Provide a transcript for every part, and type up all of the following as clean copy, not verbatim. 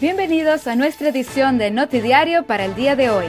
Bienvenidos a nuestra edición de Notidiario para el día de hoy.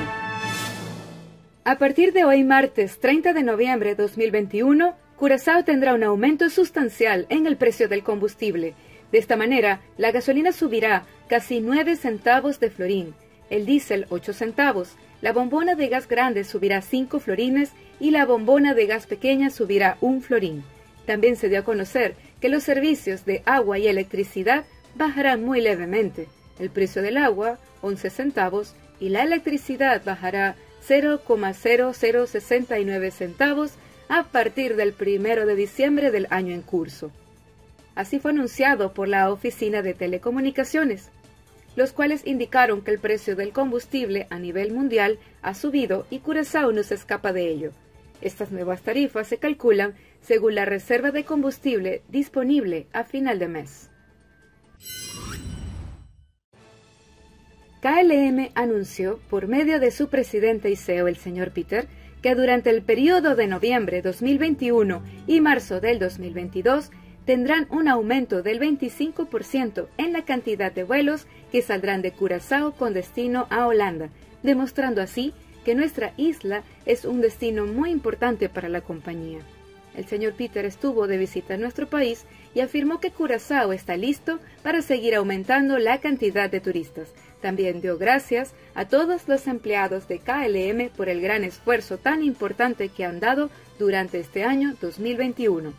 A partir de hoy, martes 30 de noviembre de 2021, Curazao tendrá un aumento sustancial en el precio del combustible. De esta manera, la gasolina subirá casi 9 centavos de florín, el diésel 8 centavos, la bombona de gas grande subirá 5 florines y la bombona de gas pequeña subirá 1 florín. También se dio a conocer que los servicios de agua y electricidad bajarán muy levemente. El precio del agua, 11 centavos, y la electricidad bajará 0,0069 centavos a partir del 1 de diciembre del año en curso. Así fue anunciado por la Oficina de Telecomunicaciones, los cuales indicaron que el precio del combustible a nivel mundial ha subido y Curazao no se escapa de ello. Estas nuevas tarifas se calculan según la reserva de combustible disponible a final de mes. KLM anunció, por medio de su presidente y CEO, el señor Peter, que durante el periodo de noviembre 2021 y marzo del 2022 tendrán un aumento del 25% en la cantidad de vuelos que saldrán de Curazao con destino a Holanda, demostrando así que nuestra isla es un destino muy importante para la compañía. El señor Peter estuvo de visita en nuestro país y afirmó que Curazao está listo para seguir aumentando la cantidad de turistas. También dio gracias a todos los empleados de KLM por el gran esfuerzo tan importante que han dado durante este año 2021.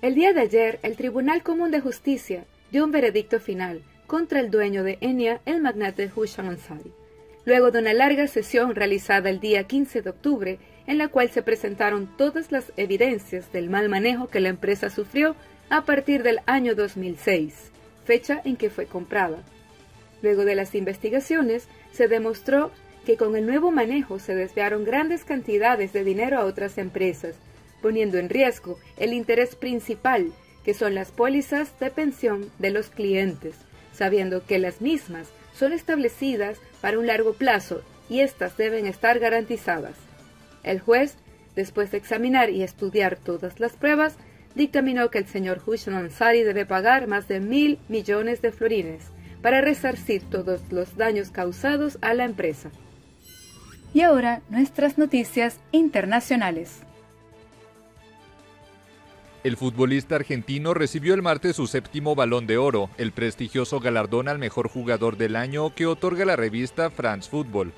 El día de ayer, el Tribunal Común de Justicia dio un veredicto final contra el dueño de Enia, el magnate Housham Ansari. Luego de una larga sesión realizada el día 15 de octubre, en la cual se presentaron todas las evidencias del mal manejo que la empresa sufrió a partir del año 2006, fecha en que fue comprada. Luego de las investigaciones, se demostró que con el nuevo manejo se desviaron grandes cantidades de dinero a otras empresas, poniendo en riesgo el interés principal, que son las pólizas de pensión de los clientes, sabiendo que las mismas son establecidas para un largo plazo y éstas deben estar garantizadas. El juez, después de examinar y estudiar todas las pruebas, dictaminó que el señor Housham Ansari debe pagar más de 1.000 millones de florines para resarcir todos los daños causados a la empresa. Y ahora, nuestras noticias internacionales. El futbolista argentino recibió el martes su 7º Balón de Oro, el prestigioso galardón al mejor jugador del año que otorga la revista France Football.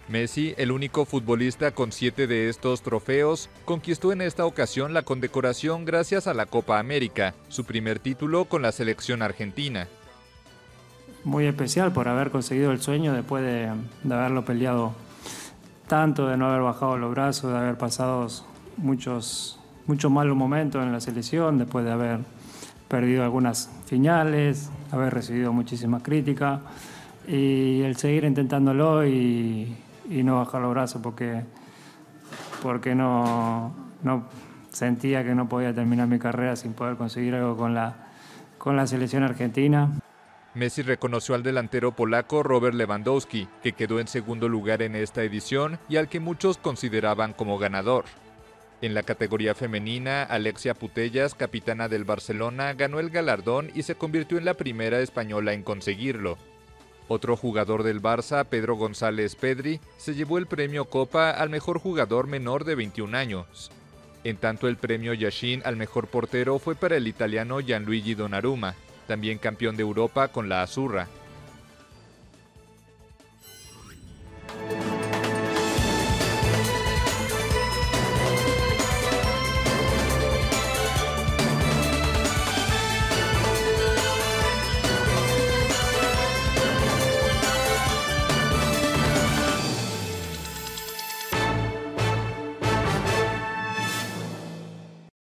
Messi, el único futbolista con 7 de estos trofeos, conquistó en esta ocasión la condecoración gracias a la Copa América, su primer título con la selección argentina. Muy especial por haber conseguido el sueño después de haberlo peleado tanto, de no haber bajado los brazos, de haber pasado muchos malos momentos en la selección, después de haber perdido algunas finales, haber recibido muchísimas críticas, y el seguir intentándolo y no bajar los brazos porque no sentía que no podía terminar mi carrera sin poder conseguir algo con la selección argentina. Messi reconoció al delantero polaco Robert Lewandowski, que quedó en segundo lugar en esta edición y al que muchos consideraban como ganador. En la categoría femenina, Alexia Putellas, capitana del Barcelona, ganó el galardón y se convirtió en la primera española en conseguirlo. Otro jugador del Barça, Pedro González Pedri, se llevó el premio Copa al mejor jugador menor de 21 años. En tanto, el premio Yashin al mejor portero fue para el italiano Gianluigi Donnarumma, también campeón de Europa con la Azzurra.